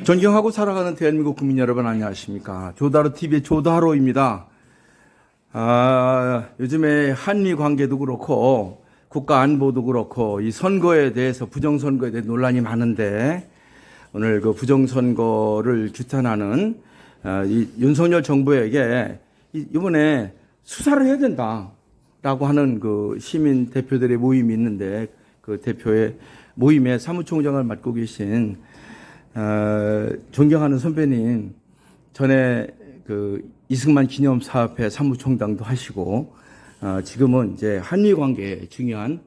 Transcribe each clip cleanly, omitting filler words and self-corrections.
존경하고 살아가는 대한민국 국민 여러분 안녕하십니까. 조다로 TV의 조다로입니다. 요즘에 한미 관계도 그렇고 국가 안보도 그렇고 이 선거에 대해서 부정선거에 대해 논란이 많은데 오늘 그 부정선거를 규탄하는 이 윤석열 정부에게 이번에 수사를 해야 된다라고 하는 그 시민 대표들의 모임이 있는데 그 대표의 모임의 사무총장을 맡고 계신 존경하는 선배님, 전에 그 이승만 기념사업회 사무총장도 하시고, 지금은 이제 한미 관계에 중요한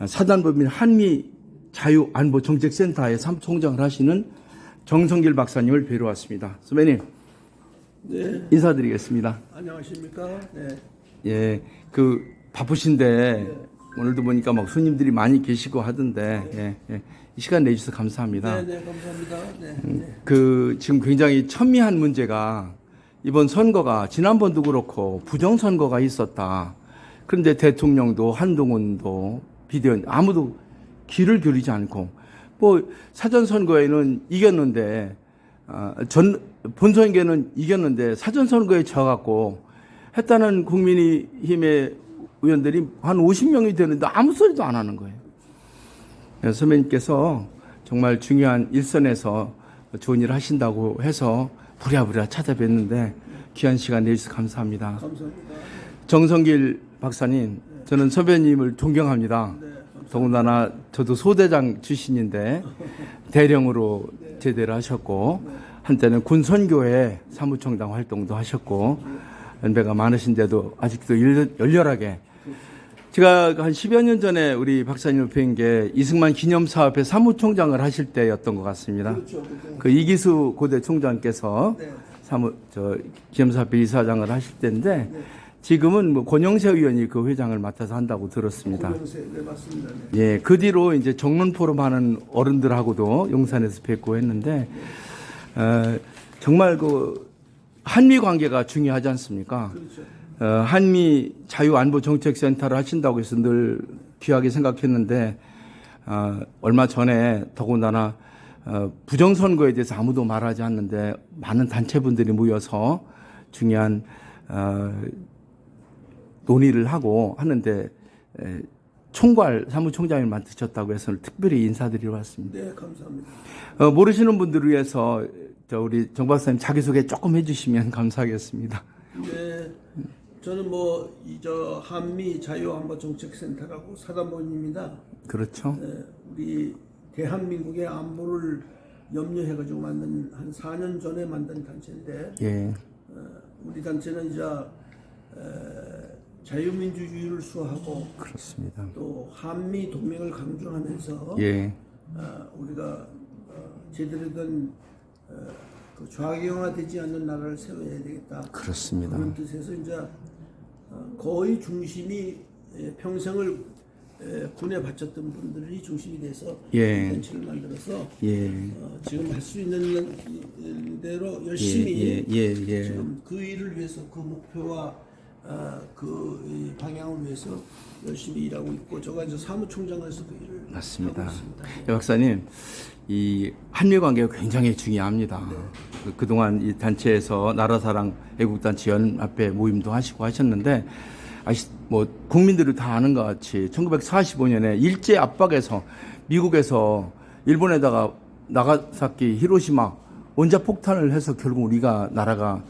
사단법인 한미 자유안보정책센터의 사무총장을 하시는 정성길 박사님을 뵈러 왔습니다. 선배님, 네. 인사드리겠습니다. 안녕하십니까? 네. 예, 그 바쁘신데 오늘도 보니까 막 손님들이 많이 계시고 하던데, 예. 이 시간 내주셔서 감사합니다. 네, 감사합니다. 네. 그 지금 굉장히 첨예한 문제가 이번 선거가 지난번도 그렇고 부정선거가 있었다. 그런데 대통령도 한동훈도 비대위원 아무도 귀를 기울이지 않고 뭐 사전선거에는 이겼는데 본선에는 이겼는데 사전선거에 져갖고 했다는 국민의힘의 의원들이 한 50명이 되는데 아무 소리도 안 하는 거예요. 선배님께서 정말 중요한 일선에서 좋은 일을 하신다고 해서 부랴부랴 찾아뵀는데 귀한 시간 내주셔서 감사합니다. 감사합니다. 정성길 박사님, 저는 선배님을 존경합니다. 더군다나 저도 소대장 출신인데 대령으로 제대를 하셨고 한때는 군선교회 사무총장 활동도 하셨고 연배가 많으신데도 아직도 열렬하게 제가 한 10여 년 전에 우리 박사님을 뵌 게 이승만 기념사업회 사무총장을 하실 때였던 것 같습니다. 그렇죠. 그 이기수 고대 총장께서 기념사업회 이사장을 하실 때인데 지금은 뭐 권영세 의원이 그 회장을 맡아서 한다고 들었습니다. 권영세, 네, 맞습니다. 네. 예, 그 뒤로 이제 정론 포럼 하는 어른들하고도 용산에서 뵙고 했는데 정말 그 한미 관계가 중요하지 않습니까? 그렇죠. 한미 자유안보정책센터를 하신다고 해서 늘 귀하게 생각했는데 얼마 전에 더군다나 부정선거에 대해서 아무도 말하지 않는데 많은 단체분들이 모여서 중요한 논의를 하고 하는데 총괄 사무총장을 맡으셨다고 해서 특별히 인사드리러 왔습니다. 네, 감사합니다. 모르시는 분들을 위해서 우리 정 박사님 자기소개 조금 해주시면 감사하겠습니다. 네, 저는 한미 자유안보정책센터라고 사단법인입니다. 그렇죠. 네, 우리 대한민국의 안보를 염려해가지고 만든 한 4년 전에 만든 단체인데, 예. 우리 단체는 이제 자유민주주의를 수호하고 그렇습니다. 또 한미 동맹을 강조하면서 예. 우리가 제대로 된 그 좌경화되지 않는 나라를 세워야 되겠다. 그렇습니다. 그런 뜻에서 이제 거의 중심이 평생을 군에 바쳤던 분들이 중심이 돼서 단체를 만들어서 지금 할 수 있는 대로 열심히 지금 그 일을 위해서 그 목표와 그 방향을 위해서 열심히 일하고 있고 제가 이제 사무총장에서 그 일을 맞습니다. 하고 있습니다. 박사님, 이 한미 관계가 굉장히 중요합니다. 그동안 이 단체에서 나라사랑 애국단체 연합회 모임도 하시고 하셨는데 뭐 국민들이 다 아는 것 같이 1945년에 일제 압박에서 미국에서 일본에다가 나가사키, 히로시마 원자폭탄을 해서 결국 우리가 나라가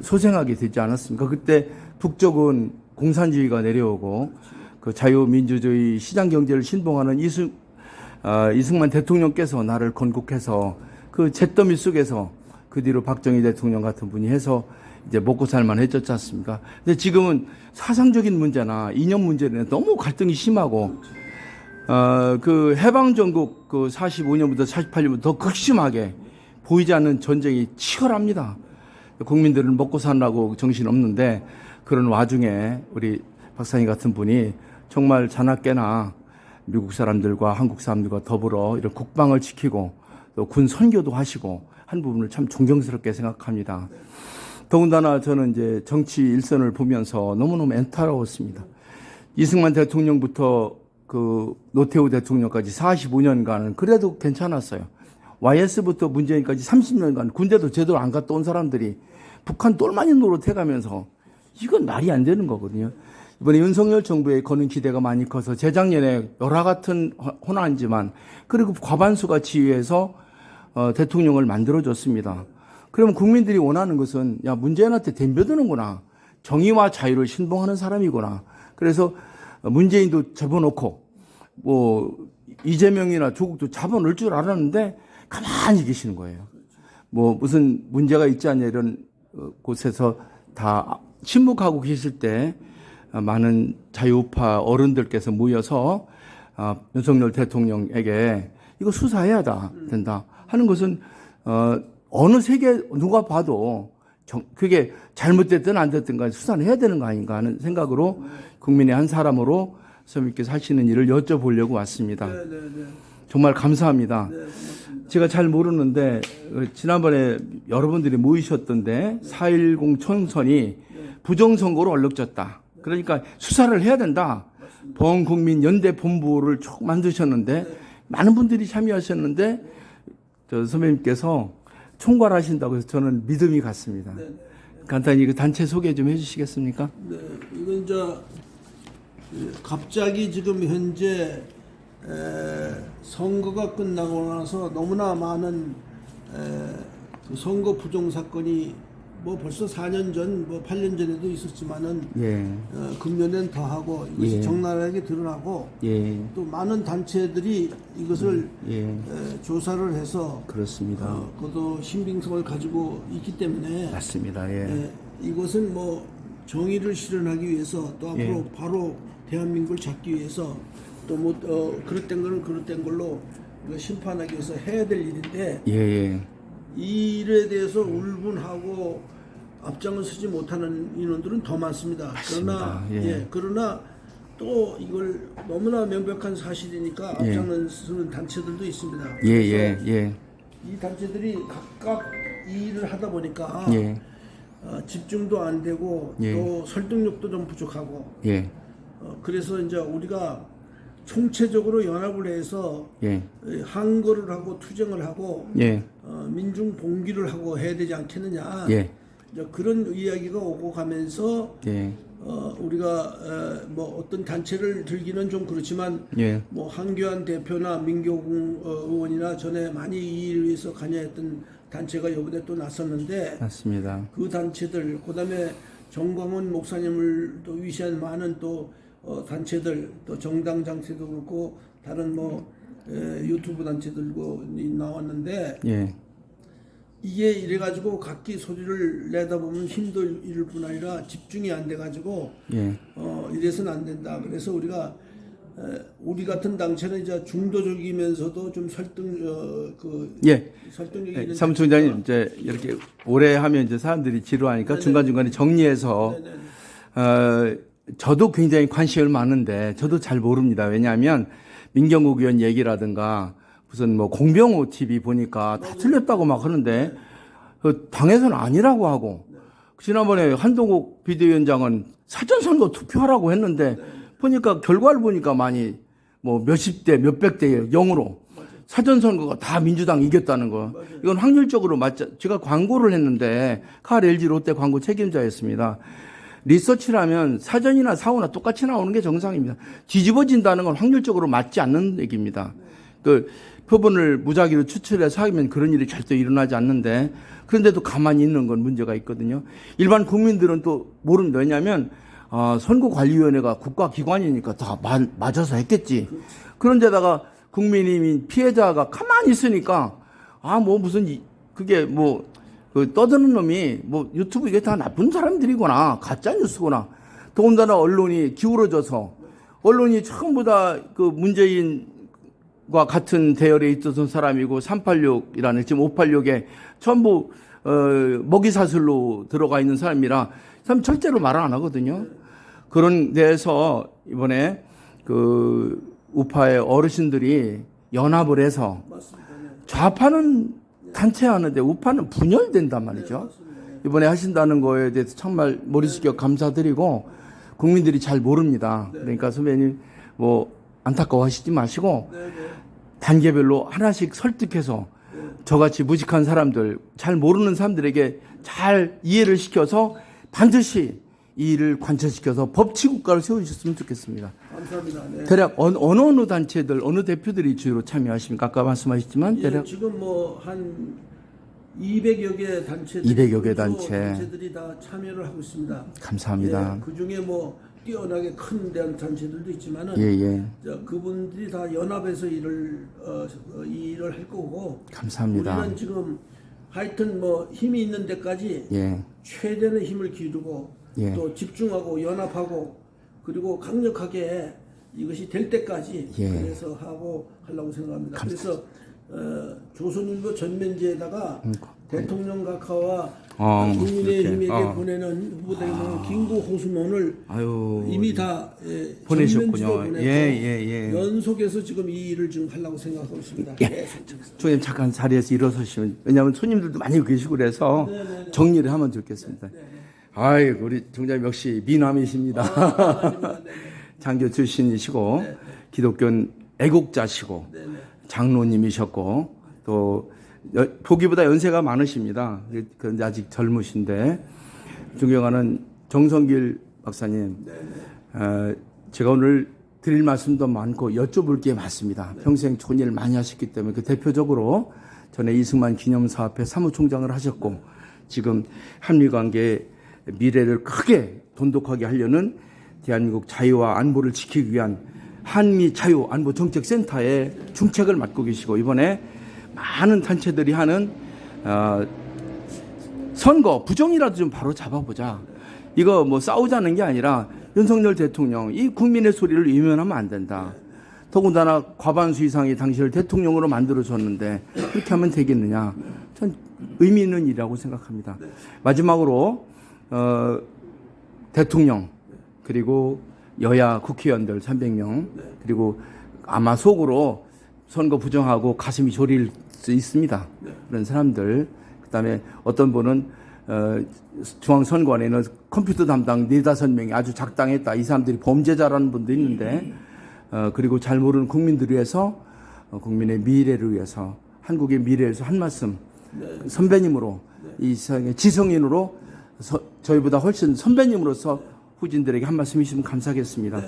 소생하게 되지 않았습니까? 그때 북쪽은 공산주의가 내려오고 그 자유민주주의 시장경제를 신봉하는 이승만 대통령께서 나를 건국해서 그 잿더미 속에서 그 뒤로 박정희 대통령 같은 분이 해서 이제 먹고 살만 해졌지 않습니까? 근데 지금은 사상적인 문제나 이념 문제는 너무 갈등이 심하고 그 해방전국 그 45년부터 48년부터 더 극심하게 보이지 않는 전쟁이 치열합니다. 국민들은 먹고 사느라고 정신없는데 그런 와중에 우리 박사님 같은 분이 정말 자나깨나 미국 사람들과 한국 사람들과 더불어 이런 국방을 지키고 또 군 선교도 하시고 한 부분을 참 존경스럽게 생각합니다. 더군다나 저는 이제 정치 일선을 보면서 너무너무 애타로웠습니다. 이승만 대통령부터 그 노태우 대통령까지 45년간은 그래도 괜찮았어요. YS부터 문재인까지 30년간 군대도 제대로 안 갔다 온 사람들이 북한 똘마니 노릇해가면서 이건 말이 안 되는 거거든요. 이번에 윤석열 정부에 거는 기대가 많이 커서 재작년에 열화 같은 호난지만 그리고 과반수가 지휘해서 대통령을 만들어줬습니다. 그러면 국민들이 원하는 것은 야 문재인한테 덤벼드는구나. 정의와 자유를 신봉하는 사람이구나. 그래서 문재인도 잡아놓고 뭐 이재명이나 조국도 잡아놓을 줄 알았는데 가만히 계시는 거예요. 뭐 무슨 문제가 있지 않냐 이런 곳에서 다 침묵하고 계실 때 많은 자유우파 어른들께서 모여서 윤석열 대통령에게 이거 수사해야 된다 하는 것은 어느 세계 누가 봐도 그게 잘못됐든 안 됐든 간에 수사는 해야 되는 거 아닌가 하는 생각으로 국민의 한 사람으로 선생님께서 하시는 일을 여쭤보려고 왔습니다. 정말 감사합니다. 제가 잘 모르는데 지난번에 여러분들이 모이셨던데 4.10 총선이 부정선거로 얼룩졌다. 그러니까 수사를 해야 된다. 범국민 연대 본부를 쭉 만드셨는데 많은 분들이 참여하셨는데 선배님께서 총괄하신다고 해서 저는 믿음이 갔습니다. 간단히 그 단체 소개 좀 해주시겠습니까? 네, 이건 이제 갑자기 지금 현재 선거가 끝나고 나서 너무나 많은 그 선거 부정 사건이 뭐 벌써 4년 전, 뭐 8년 전에도 있었지만은 금년엔 더하고 이것이 적나라하게 드러나고 또 많은 단체들이 이것을 조사를 해서 그렇습니다. 그것도 신빙성을 가지고 있기 때문에 맞습니다. 이것은 뭐 정의를 실현하기 위해서 또 앞으로 바로 대한민국을 잡기 위해서 또 뭐 그릇된 거는 그릇된 걸로 심판하기 위해서 해야 될 일인데 이 일에 대해서 울분하고 앞장을 서지 못하는 인원들은 더 많습니다. 맞습니다. 그러나 또 이걸 너무나 명백한 사실이니까 앞장을 서는 단체들도 있습니다. 이 단체들이 각각 이 일을 하다 보니까 집중도 안 되고 또 설득력도 좀 부족하고 그래서 이제 우리가 총체적으로 연합을 해서 항거를 하고 투쟁을 하고 민중 봉기를 하고 해야 되지 않겠느냐 이제 그런 이야기가 오고 가면서 우리가 뭐 어떤 단체를 들기는 좀 그렇지만 뭐 한교안 대표나 민교공 의원이나 전에 많이 이 일을 위해서 관여했던 단체가 이번에 또 나섰는데 맞습니다. 그 단체들 그다음에 정광훈 목사님을 또 위시한 많은 또 단체들 또 정당 단체도 그렇고 다른 뭐 유튜브 단체들도 나왔는데 이게 이래가지고 각기 소리를 내다 보면 힘도 잃을 뿐 아니라 집중이 안 돼가지고 이래서는 안 된다. 그래서 우리가 우리 같은 단체는 이제 중도적이면서도 좀 설득력이 있는 사무총장님 이제 이렇게 오래 하면 이제 사람들이 지루하니까 중간 중간에 정리해서 저도 굉장히 관심을 많은데 저도 잘 모릅니다. 왜냐하면 민경욱 의원 얘기라든가 무슨 뭐 공병호 TV 보니까 다 틀렸다고 막 하는데 당에서는 아니라고 하고 지난번에 한동욱 비대위원장은 사전선거 투표하라고 했는데 보니까 결과를 보니까 많이 뭐 몇십 대 몇백 대 0으로 사전선거가 다 민주당 이겼다는 거. 이건 확률적으로 맞죠. 제가 광고를 했는데 칼 LG 롯데 광고 책임자였습니다. 리서치라면 사전이나 사후나 똑같이 나오는 게 정상입니다. 뒤집어진다는 건 확률적으로 맞지 않는 얘기입니다. 그 표본을 무작위로 추출해서 하면 그런 일이 절대 일어나지 않는데 그런데도 가만히 있는 건 문제가 있거든요. 일반 국민들은 또 모릅니다. 왜냐하면 선거관리위원회가 국가기관이니까 다 맞아서 했겠지. 그런데다가 국민이 피해자가 가만히 있으니까 뭐 무슨 그게 뭐 그 떠드는 놈이 뭐 유튜브 이게 다 나쁜 사람들이구나 가짜 뉴스구나. 더군다나 언론이 기울어져서 언론이 전부 다 그 문재인과 같은 대열에 있었던 사람이고 386이라는 지금 586에 전부 먹이사슬로 들어가 있는 사람이라 사람 절대로 말 안 하거든요. 그런 데에서 이번에 그 우파의 어르신들이 연합을 해서 좌파는 단체하는데 우파는 분열된단 말이죠. 이번에 하신다는 거에 대해서 정말 머리숙여 감사드리고 국민들이 잘 모릅니다. 그러니까 선배님 뭐 안타까워하시지 마시고 단계별로 하나씩 설득해서 저같이 무식한 사람들, 잘 모르는 사람들에게 잘 이해를 시켜서 반드시 이 일을 관철시켜서 법치국가를 세워주셨으면 좋겠습니다. 감사합니다. 네. 대략 어느 단체들, 어느 대표들이 주로 참여하십니까? 아까 말씀하셨지만 예, 대략 지금 뭐 한 200여 개 단체들, 200여 개 단체. 단체들이 다 참여를 하고 있습니다. 감사합니다. 예, 그 중에 뭐 뛰어나게 큰 단체들도 있지만은 예. 그분들이 다 연합해서 이 일을 할 거고. 감사합니다. 우리는 지금 하여튼 뭐 힘이 있는 데까지 예. 최대의 힘을 기울이고 예. 또 집중하고 연합하고 그리고 강력하게 이것이 될 때까지 예. 그래서 하려고 생각합니다. 그래서 조선일보 전면지에다가 대통령 각하와 국민의힘에게 그렇게. 보내는 후보대행은 긴급 호소문을 아유, 이미 다 보내셨군요. 전면지로 보내고 예. 연속해서 지금 이 일을 지금 하려고 생각하고 있습니다. 예. 총님 잠깐 자리에서 일어서시면, 왜냐하면 손님들도 많이 계시고 그래서 정리를 하면 좋겠습니다. 아이고, 우리 총장님 역시 미남이십니다. 장교 출신이시고 기독교 기독자시고 장로님이셨고 또 보기보다 연세가 많으십니다. 그런데 아직 젊으신데 존경하는 정성길 박사님, 제가 오늘 드릴 말씀도 많고 여쭤볼 게 많습니다. 평생 좋은 일을 많이 하셨기 때문에 그 대표적으로 전에 이승만 기념사업회 사무총장을 하셨고 지금 한미관계의 미래를 크게 돈독하게 하려는 대한민국 자유와 안보를 지키기 위한 한미 자유 안보 정책 센터의 중책을 맡고 계시고 이번에 많은 단체들이 하는 선거 부정이라도 좀 바로 잡아보자. 이거 뭐 싸우자는 게 아니라 윤석열 대통령 이 국민의 소리를 외면하면 안 된다. 더군다나 과반수 이상이 당신을 대통령으로 만들어줬는데 그렇게 하면 되겠느냐. 전 의미 있는 일이라고 생각합니다. 마지막으로 대통령 그리고 여야 국회의원들 300명 그리고 아마 속으로 선거 부정하고 가슴이 졸일 수 있습니다. 그런 사람들. 그다음에 어떤 분은 중앙선관위는 컴퓨터 담당 4-5명이 아주 작당했다. 이 사람들이 범죄자라는 분도 있는데 그리고 잘 모르는 국민들을 위해서 국민의 미래를 위해서 한국의 미래를 위해서 한 말씀 선배님으로 이 세상의 지성인으로 저희보다 훨씬 선배님으로서 후진들에게 한 말씀 해주시면 감사하겠습니다.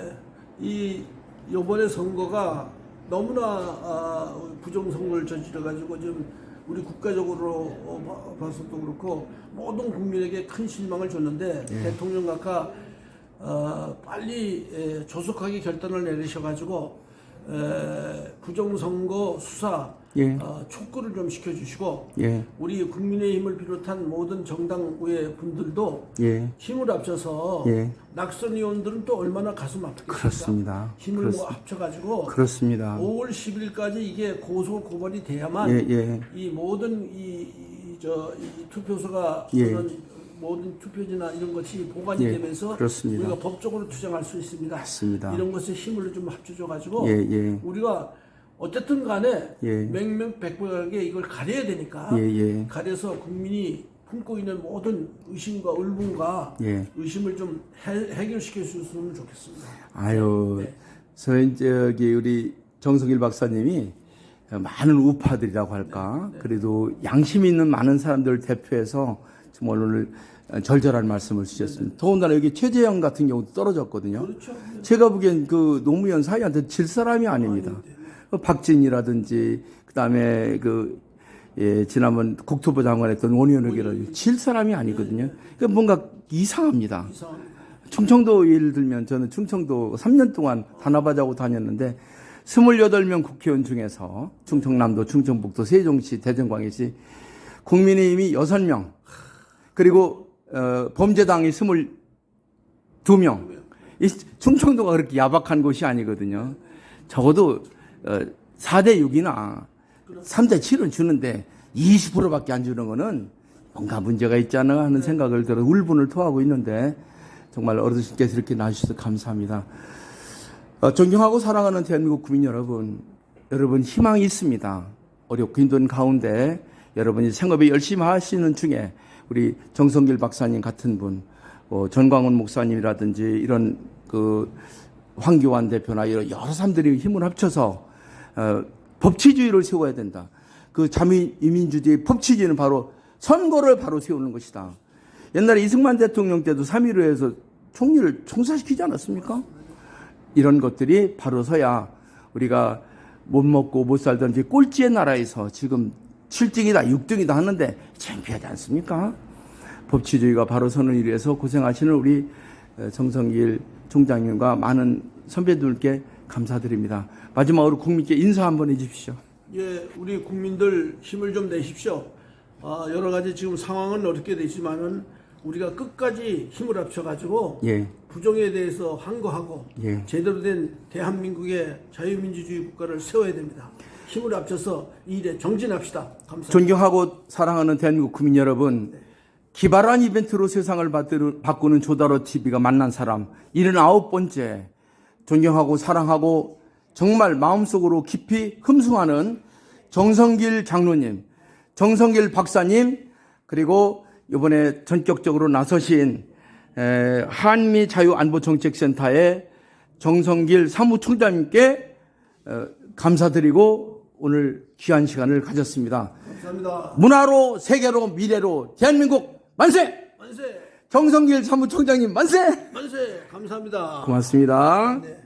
이번에 선거가 너무나 부정선거를 저질러가지고 지금 우리 국가적으로 봐서도 그렇고 모든 국민에게 큰 실망을 줬는데 대통령 각하 빨리 조속하게 결단을 내리셔가지고 부정선거 수사 촉구를 좀 시켜주시고 우리 국민의힘을 비롯한 모든 정당의 분들도 힘을 합쳐서 낙선위원들은 또 얼마나 가슴 아프겠습니까? 그렇습니다. 힘을 합쳐가지고 그렇습니다. 5월 10일까지 이게 고소 고발이 돼야만 이 모든 이 투표소가 모든 투표지나 이런 것이 보관이 되면서 그렇습니다. 우리가 법적으로 투쟁할 수 있습니다. 맞습니다. 이런 것에 힘을 좀 합쳐줘가지고 우리가 어쨌든 간에 맹명백백하게 이걸 가려야 되니까 가려서 국민이 품고 있는 모든 의심과 울분과 의심을 좀 해결시켜 주셨으면 좋겠습니다. 아유, 저기 우리 정성길 박사님이 많은 우파들이라고 할까 그래도 양심 있는 많은 사람들을 대표해서 정말 오늘 절절한 말씀을 주셨습니다. 더군다나 여기 최재형 같은 경우도 떨어졌거든요. 그렇죠. 제가 보기엔 그 노무현 사이한테 질 사람이 아닙니다. 박진이라든지 그다음에 지난번 국토부 장관했던 원희원에게라든지 질 사람이 아니거든요. 그러니까 뭔가 이상합니다. 충청도 예를 들면 저는 충청도 3년 동안 단합하자고 다녔는데 28명 국회의원 중에서 충청남도, 충청북도, 세종시, 대전광역시 국민의힘이 6명 그리고 범죄당이 22명. 이 충청도가 그렇게 야박한 곳이 아니거든요. 적어도 4대 6이나 3대 7은 주는데 20%밖에 안 주는 거는 뭔가 문제가 있지 않나 하는 생각을 들어 울분을 토하고 있는데 정말 어르신께서 이렇게 나와주셔서 감사합니다. 존경하고 사랑하는 대한민국 국민 여러분 희망이 있습니다. 어렵고 힘든 가운데 여러분이 생업에 열심히 하시는 중에 우리 정성길 박사님 같은 분, 전광훈 목사님이라든지 이런 황교안 대표나 여러 사람들이 힘을 합쳐서 법치주의를 세워야 된다. 그 자유민주주의 법칙에는 바로 선거를 바로 세우는 것이다. 옛날에 이승만 대통령 때도 3.15에서 총리를 총사시키지 않았습니까? 이런 것들이 바로 서야 우리가 못 먹고 못 살던 이제 꼴찌의 나라에서 지금 7등이다 6등이다 하는데 창피하지 않습니까? 법치주의가 바로 서는 일을 위해서 고생하시는 우리 정성길 총장님과 많은 선배들께 감사드립니다. 마지막으로 국민께 인사 한번 해주십시오. 예, 우리 국민들 힘을 좀 내십시오. 여러 가지 지금 상황은 어렵게 되지만은 우리가 끝까지 힘을 합쳐가지고 예. 부정에 대해서 항거하고 예. 제대로 된 대한민국의 자유민주주의 국가를 세워야 됩니다. 힘을 합쳐서 이 일에 정진합시다. 감사합니다. 존경하고 사랑하는 대한민국 국민 여러분, 기발한 이벤트로 세상을 바꾸는 조다로 TV가 만난 사람 79번째 존경하고 사랑하고 정말 마음속으로 깊이 흠숭하는 정성길 장로님, 정성길 박사님, 그리고 이번에 전격적으로 나서신 한미자유안보정책센터의 정성길 사무총장님께 감사드리고 오늘 귀한 시간을 가졌습니다. 감사합니다. 문화로, 세계로, 미래로 대한민국 만세! 만세! 정성길 사무총장님 만세! 만세! 감사합니다. 고맙습니다. 네.